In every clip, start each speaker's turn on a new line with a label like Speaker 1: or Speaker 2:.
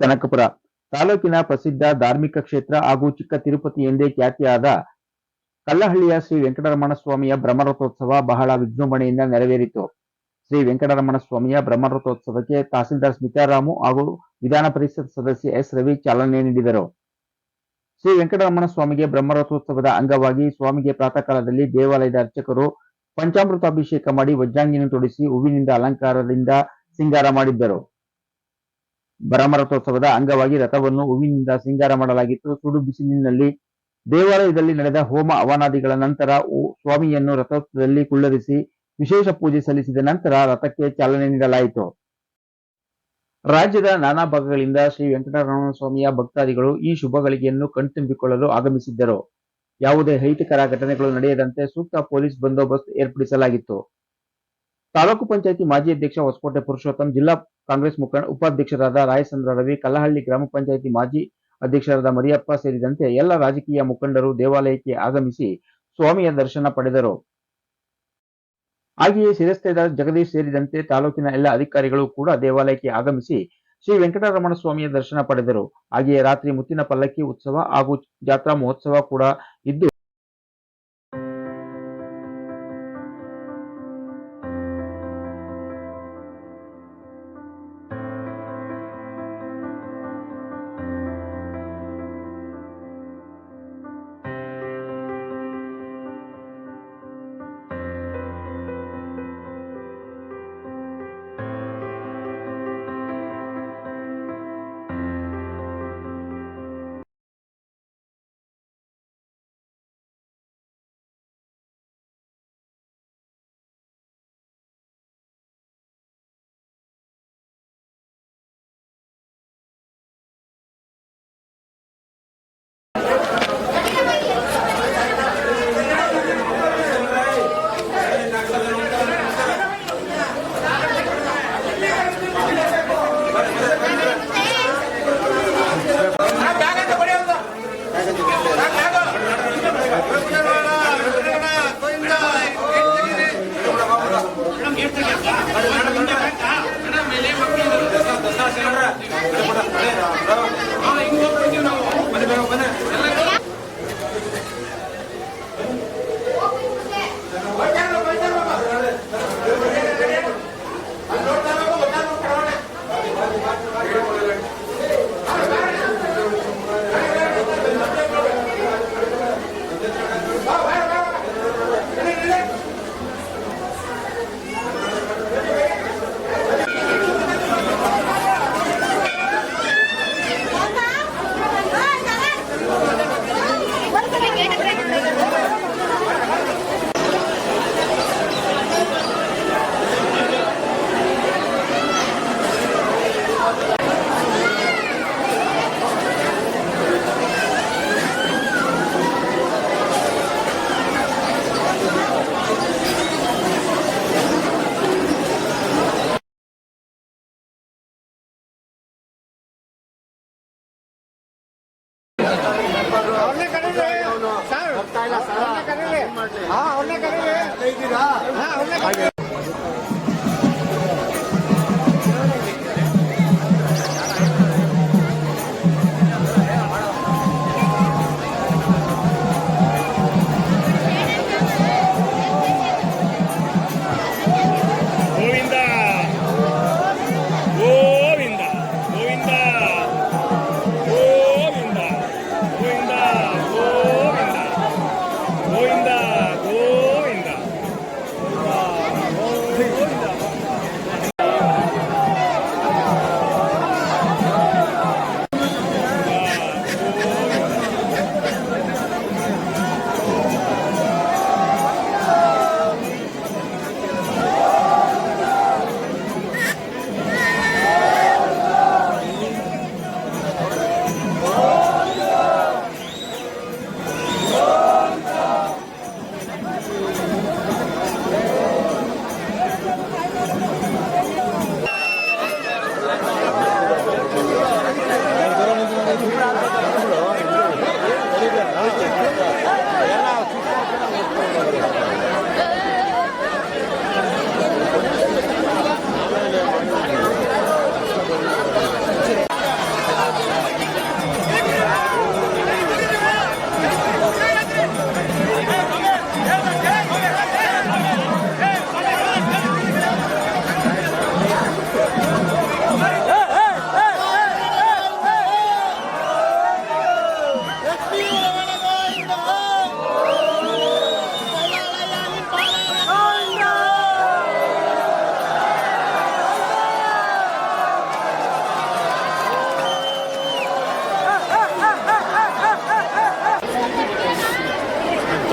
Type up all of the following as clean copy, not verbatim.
Speaker 1: ಕನಕಪುರ ತಾಲೂಕಿನ ಪ್ರಸಿದ್ಧ ಧಾರ್ಮಿಕ ಕ್ಷೇತ್ರ ಹಾಗೂ ಚಿಕ್ಕ ತಿರುಪತಿ ಎಂದೇ ಖ್ಯಾತಿಯಾದ ಕಲ್ಲಹಳ್ಳಿಯ ಶ್ರೀ ವೆಂಕಟರಮಣ ಸ್ವಾಮಿಯ ಬ್ರಹ್ಮರಥೋತ್ಸವ ಬಹಳ ವಿಜೃಂಭಣೆಯಿಂದ ನೆರವೇರಿತು. ಶ್ರೀ ವೆಂಕಟರಮಣ ಸ್ವಾಮಿಯ ಬ್ರಹ್ಮರಥೋತ್ಸವಕ್ಕೆ ತಹಸೀಲ್ದಾರ್ ಸ್ಮಿತಾರಾಮು ಹಾಗೂ ವಿಧಾನ ಪರಿಷತ್ ಸದಸ್ಯ ಎಸ್ ರವಿ ಚಾಲನೆ ನೀಡಿದರು. ಶ್ರೀ ವೆಂಕಟರಮಣ ಸ್ವಾಮಿಗೆ ಬ್ರಹ್ಮರಥೋತ್ಸವದ ಅಂಗವಾಗಿ ಸ್ವಾಮಿಗೆ ಪ್ರಾತಃ ಕಾಲದಲ್ಲಿ ದೇವಾಲಯದ ಅರ್ಚಕರು ಪಂಚಾಮೃತಾಭಿಷೇಕ ಮಾಡಿ ವಜ್ರಾಂಗಿಯನ್ನು ತೊಡಿಸಿ ಹೂವಿನಿಂದ ಅಲಂಕಾರದಿಂದ ಸಿಂಗಾರ ಮಾಡಿದ್ದರು. ಬ್ರಹ್ಮರಥೋತ್ಸವದ ಅಂಗವಾಗಿ ರಥವನ್ನು ಹೂವಿನಿಂದ ಸಿಂಗಾರ ಮಾಡಲಾಗಿತ್ತು. ಸುಡು ಬಿಸಿಲಿನಲ್ಲಿ ದೇವಾಲಯದಲ್ಲಿ ನಡೆದ ಹೋಮ ಹವನಾದಿಗಳ ನಂತರ ಸ್ವಾಮಿಯನ್ನು ರಥೋತ್ಸವದಲ್ಲಿ ಕುಳ್ಳರಿಸಿ ವಿಶೇಷ ಪೂಜೆ ಸಲ್ಲಿಸಿದ ನಂತರ ರಥಕ್ಕೆ ಚಾಲನೆ ನೀಡಲಾಯಿತು. ರಾಜ್ಯದ ನಾನಾ ಭಾಗಗಳಿಂದ ಶ್ರೀ ವೆಂಕಟರಮಣ ಸ್ವಾಮಿಯ ಭಕ್ತಾದಿಗಳು ಈ ಶುಭ ಗಳಿಗೆಯನ್ನು ಕಣ್ತುಂಬಿಕೊಳ್ಳಲು ಆಗಮಿಸಿದ್ದರು. ಯಾವುದೇ ಅಹಿತಕರ ಘಟನೆಗಳು ನಡೆಯದಂತೆ ಸೂಕ್ತ ಪೊಲೀಸ್ ಬಂದೋಬಸ್ತ್ ಏರ್ಪಡಿಸಲಾಗಿತ್ತು. ತಾಲೂಕು ಪಂಚಾಯಿತಿ ಮಾಜಿ ಅಧ್ಯಕ್ಷ ಹೊಸಕೋಟೆ ಪುರುಷೋತ್ತಮ್, ಜಿಲ್ಲಾ ಕಾಂಗ್ರೆಸ್ ಉಪಾಧ್ಯಕ್ಷರಾದ ರಾಯಚಂದ್ರ ರವಿ, ಕಲ್ಲಹಳ್ಳಿ ಗ್ರಾಮ ಪಂಚಾಯಿತಿ ಮಾಜಿ ಅಧ್ಯಕ್ಷರಾದ ಮರಿಯಪ್ಪ ಸೇರಿದಂತೆ ಎಲ್ಲ ರಾಜಕೀಯ ಮುಖಂಡರು ದೇವಾಲಯಕ್ಕೆ ಆಗಮಿಸಿ ಸ್ವಾಮಿಯ ದರ್ಶನ ಪಡೆದರು. ಹಾಗೆಯೇ ಶಿರಸ್ತೇದಾರ್ ಜಗದೀಶ್ ಸೇರಿದಂತೆ ತಾಲೂಕಿನ ಎಲ್ಲ ಅಧಿಕಾರಿಗಳು ಕೂಡ ದೇವಾಲಯಕ್ಕೆ ಆಗಮಿಸಿ ಶ್ರೀ ವೆಂಕಟರಮಣ ಸ್ವಾಮಿಯ ದರ್ಶನ ಪಡೆದರು. ಹಾಗೆಯೇ ರಾತ್ರಿ ಮುತ್ತಿನ ಪಲ್ಲಕ್ಕಿ ಉತ್ಸವ ಹಾಗೂ ಜಾತ್ರಾ ಮಹೋತ್ಸವ ಕೂಡ ಇದ್ದು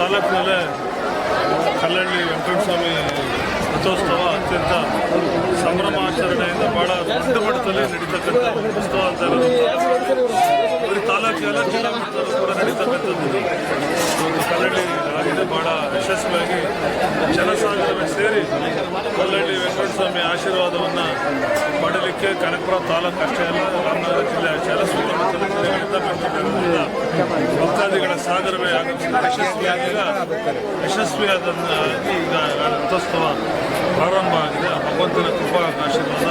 Speaker 2: ತಾಲೂಕಿನಲ್ಲೇ ಕಲ್ಲಳ್ಳಿ ವೆಂಕಟಸ್ವಾಮಿ ರಥೋತ್ಸವ ಅತ್ಯಂತ ಸಂಭ್ರಮಾಚರಣೆಯಿಂದ ಬಹಳ ದೊಡ್ಡ ಮಟ್ಟದಲ್ಲಿ ನಡೀತಕ್ಕಂಥ ಉತ್ಸವ ಅಂತ ಬರೀ ತಾಲೂಕಿಗೆಲ್ಲ ಜಿಲ್ಲಾ ಮಟ್ಟದಲ್ಲೂ ಕೂಡ ನಡೀತಕ್ಕಂಥದ್ದು ಇವತ್ತು ಕಲ್ಲಳ್ಳಿ ಆಗಿದೆ. ಬಹಳ ಯಶಸ್ವಿಯಾಗಿ ಜನಸಾಗರವೇ ಸೇರಿ ಕಲ್ಲಳ್ಳಿ ವೆಂಕಟಸ್ವಾಮಿ ಆಶೀರ್ವಾದವನ್ನು ಪಡೀಲಿಕ್ಕೆ ಕನಕಪುರ ತಾಲೂಕು ಅಷ್ಟೇ ಅಲ್ಲ, ರಾಮನಗರ ಜಿಲ್ಲೆ ಅಷ್ಟೇ ಅಲ್ಲ, ಸುತ್ತಮುತ್ತಲ ಜಿಲ್ಲೆಗಳಿಂದ ಬರ್ತಿರೋದ್ರಿಂದ ಭಕ್ತಾದಿಗಳ ಸಾಗರವೇ ಯಶಸ್ವಿಯಾದ ಈಗ ರಥೋತ್ಸವ ಪ್ರಾರಂಭ ಆಗಿದೆ. ಭಗವಂತನ ಕೃಪಾ ಆಶೀರ್ವಾದ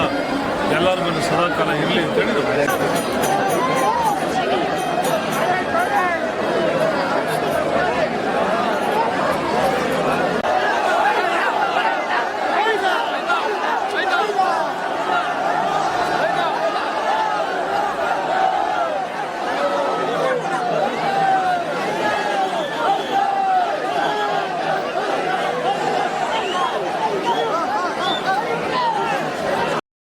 Speaker 2: ಎಲ್ಲರಿಗೂ ಸದಾಕಾಲ ಇರಲಿ ಅಂತ ಹೇಳಿದ್ರು.